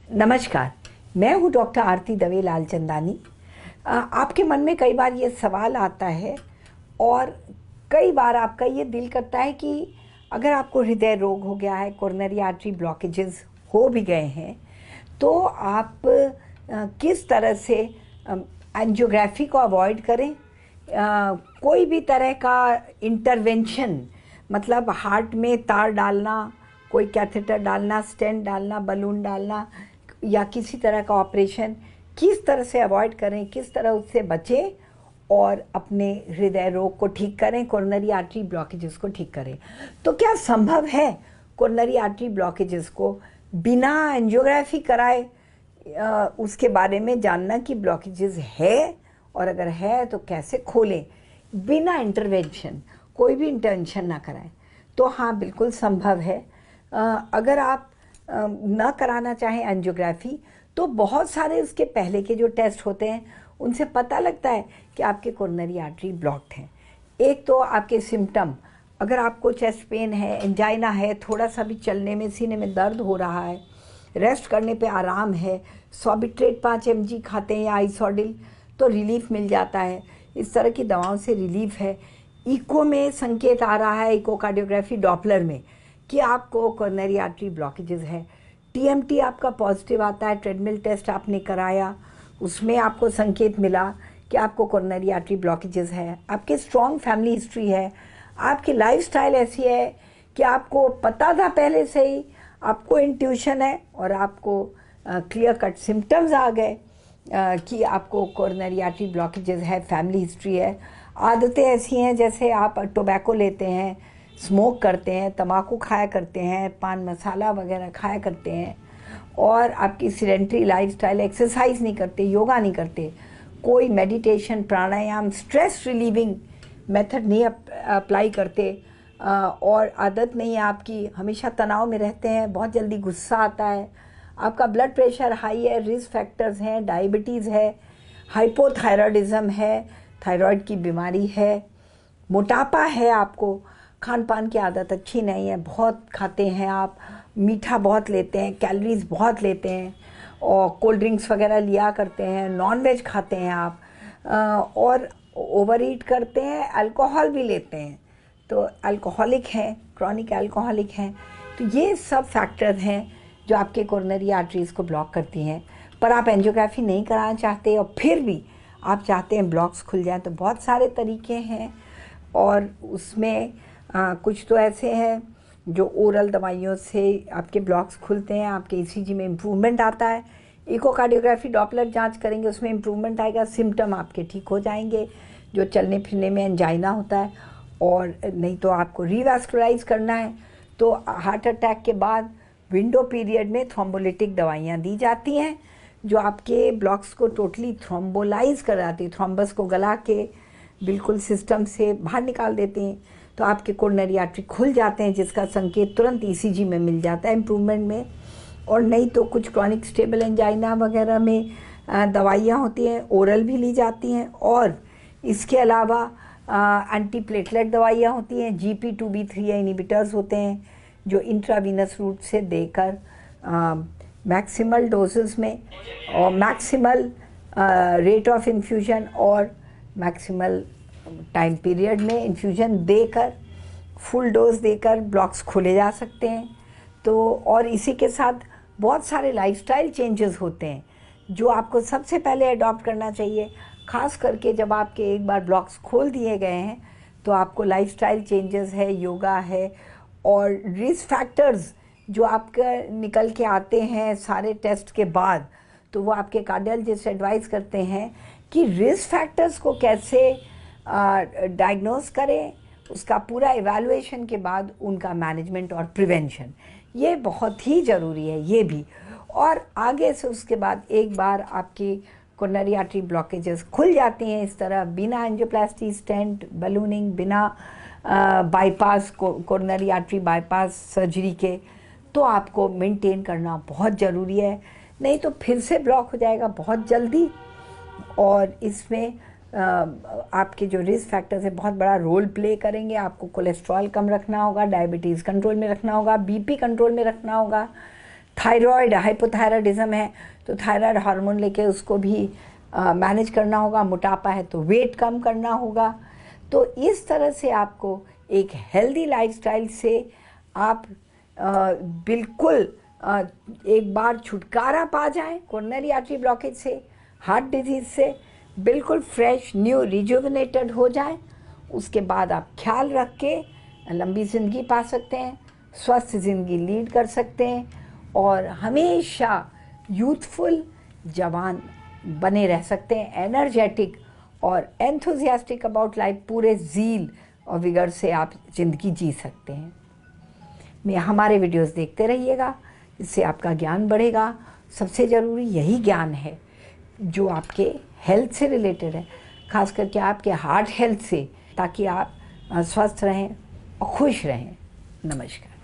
नमस्कार। मैं हूँ डॉक्टर आरती दवे लालचंदानी। आपके मन में कई बार ये सवाल आता है और कई बार आपका ये दिल करता है कि अगर आपको हृदय रोग हो गया है, कोरोनरी आर्टरी ब्लॉकेजेस हो भी गए हैं, तो आप किस तरह से एंजियोग्राफी को अवॉइड करें। कोई भी तरह का इंटरवेंशन, मतलब हार्ट में तार डालना, कोई कैथेटर डालना, स्टेंट डालना, बलून डालना या किसी तरह का ऑपरेशन किस तरह से अवॉइड करें, किस तरह उससे बचें और अपने हृदय रोग को ठीक करें, कोरोनरी आर्टरी ब्लॉकेजेस को ठीक करें। तो क्या संभव है कोरोनरी आर्टरी ब्लॉकेजेस को बिना एंजियोग्राफी कराए उसके बारे में जानना कि ब्लॉकेजेस है, और अगर है तो कैसे खोलें बिना इंटरवेंशन, कोई भी इंटरवेंशन ना कराएं? तो हाँ, बिल्कुल संभव है। अगर आप ना कराना चाहें एंजियोग्राफी, तो बहुत सारे उसके पहले के जो टेस्ट होते हैं उनसे पता लगता है कि आपके कोरोनरी आर्टरी ब्लॉक्ड हैं। एक तो आपके सिम्टम, अगर आपको चेस्ट पेन है, एंजाइना है, थोड़ा सा भी चलने में सीने में दर्द हो रहा है, रेस्ट करने पे आराम है, सॉबिट्रेट 5 mg खाते हैं या आइसोडिल तो रिलीफ मिल जाता है, इस तरह की दवाओं से रिलीफ है। इको में संकेत आ रहा है, इकोकार्डियोग्राफी डॉपलर में, कि आपको कोरोनरी आर्टरी ब्लॉकेजेस है। टीएमटी आपका पॉजिटिव आता है, ट्रेडमिल टेस्ट आपने कराया, उसमें आपको संकेत मिला कि आपको कोरोनरी आर्टरी ब्लॉकेजेस है। आपके स्ट्रॉन्ग फैमिली हिस्ट्री है, आपकी लाइफस्टाइल ऐसी है कि आपको पता था पहले से ही, आपको इंट्यूशन है और आपको क्लियर कट सिम्टम्स आ गए कि आपको कोरोनरी आर्टरी ब्लॉकेजेस है, फैमिली हिस्ट्री है। आदतें ऐसी हैं जैसे आप टोबैको लेते हैं, स्मोक करते हैं, तम्बाकू खाया करते हैं, पान मसाला वगैरह खाया करते हैं, और आपकी सीडेंटरी लाइफस्टाइल, एक्सरसाइज नहीं करते, योगा नहीं करते, कोई मेडिटेशन, प्राणायाम, स्ट्रेस रिलीविंग मेथड नहीं अप्लाई करते, और आदत नहीं है आपकी, हमेशा तनाव में रहते हैं, बहुत जल्दी गुस्सा आता है, आपका ब्लड प्रेशर हाई है, रिस्क फैक्टर्स हैं, डायबिटीज़ है, हाइपोथायरॉयडिज्म है, थायराइड की बीमारी है, मोटापा है, आपको खान पान की आदत अच्छी नहीं है, बहुत खाते हैं आप, मीठा बहुत लेते हैं, कैलोरीज बहुत लेते हैं, और कोल्ड ड्रिंक्स वगैरह लिया करते हैं, नॉन वेज खाते हैं आप, और ओवर ईट करते हैं, अल्कोहल भी लेते हैं, तो अल्कोहलिक हैं, क्रॉनिक अल्कोहलिक हैं। तो ये सब फैक्टर्स हैं जो आपके कोरोनरी आर्टरीज़ को ब्लॉक करती हैं। पर आप एंजियोग्राफी नहीं कराना चाहते और फिर भी आप चाहते हैं ब्लॉक्स खुल जाएं, तो बहुत सारे तरीके हैं, और उसमें कुछ तो ऐसे हैं जो ओरल दवाइयों से आपके ब्लॉक्स खुलते हैं, आपके ईसीजी में इम्प्रूवमेंट आता है, इकोकार्डियोग्राफी डॉपलर जांच करेंगे उसमें इम्प्रूवमेंट आएगा, सिम्टम आपके ठीक हो जाएंगे, जो चलने फिरने में एंजाइना होता है। और नहीं तो आपको रीवैस्कुलराइज करना है, तो हार्ट अटैक के बाद विंडो पीरियड में थ्रोम्बोलिटिक दवाइयाँ दी जाती हैं जो आपके ब्लॉक्स को टोटली थ्रोम्बोलाइज कर जाती है, थ्रोम्बस को गला के बिल्कुल सिस्टम से बाहर निकाल देते हैं, तो आपके कोरोनरी आर्टरी खुल जाते हैं, जिसका संकेत तुरंत ईसीजी में मिल जाता है इम्प्रूवमेंट में। और नहीं तो कुछ क्रॉनिक स्टेबल एंजाइना वगैरह में दवाइयाँ होती हैं, ओरल भी ली जाती हैं, और इसके अलावा एंटी प्लेटलेट दवाइयाँ होती हैं, GP2B3 इनहिबिटर्स होते हैं जो इंट्रावीनस रूट से देकर मैक्सिमल डोजेस में और मैक्सिमल रेट ऑफ इन्फ्यूजन और मैक्सिमल टाइम पीरियड में इन्फ्यूजन देकर, फुल डोज देकर ब्लॉक्स खोले जा सकते हैं। तो और इसी के साथ बहुत सारे लाइफस्टाइल चेंजेस होते हैं जो आपको सबसे पहले अडॉप्ट करना चाहिए, ख़ास करके जब आपके एक बार ब्लॉक्स खोल दिए गए हैं, तो आपको लाइफस्टाइल चेंजेस है, योगा है, और रिस्क फैक्टर्स जो आपका निकल के आते हैं सारे टेस्ट के बाद, तो वो आपके कार्डियोलॉजिस्ट एडवाइस करते हैं कि रिस्क फैक्टर्स को कैसे डायग्नोस करें, उसका पूरा इवैल्यूएशन के बाद उनका मैनेजमेंट और प्रिवेंशन, ये बहुत ही ज़रूरी है ये भी। और आगे से उसके बाद एक बार आपकी कोरोनरी आर्टरी ब्लॉकेजेस खुल जाती हैं इस तरह, बिना एंजियोप्लास्टी, स्टेंट, बलूनिंग, बिना bypass, coronary artery bypass surgery के, तो आपको मेंटेन करना बहुत ज़रूरी है, नहीं तो फिर से ब्लॉक हो जाएगा बहुत जल्दी। और इसमें आपके जो रिस्क फैक्टर्स है बहुत बड़ा रोल प्ले करेंगे। आपको कोलेस्ट्रॉल कम रखना होगा, डायबिटीज़ कंट्रोल में रखना होगा, बीपी कंट्रोल में रखना होगा, थायराइड, हाइपोथायराइडिज्म है तो थायराइड हार्मोन लेके उसको भी मैनेज करना होगा। मोटापा है तो वेट कम करना होगा। तो इस तरह से आपको एक हेल्दी लाइफस्टाइल से आप बिल्कुल एक बार छुटकारा पा जाएं कोरोनरी आर्टरी ब्लॉकेज से, हार्ट डिजीज़ से, बिल्कुल फ्रेश न्यू रिजुविनेटेड हो जाए। उसके बाद आप ख्याल रख के लंबी ज़िंदगी पा सकते हैं, स्वस्थ ज़िंदगी लीड कर सकते हैं और हमेशा यूथफुल जवान बने रह सकते हैं, एनर्जेटिक और एंथुजियास्टिक अबाउट लाइफ, पूरे ज़ील और विगर से आप ज़िंदगी जी सकते हैं। हमारे वीडियोस देखते रहिएगा, इससे आपका ज्ञान बढ़ेगा। सबसे ज़रूरी यही ज्ञान है जो आपके हेल्थ से रिलेटेड है, खास करके आपके हार्ट हेल्थ से, ताकि आप स्वस्थ रहें और खुश रहें। नमस्कार।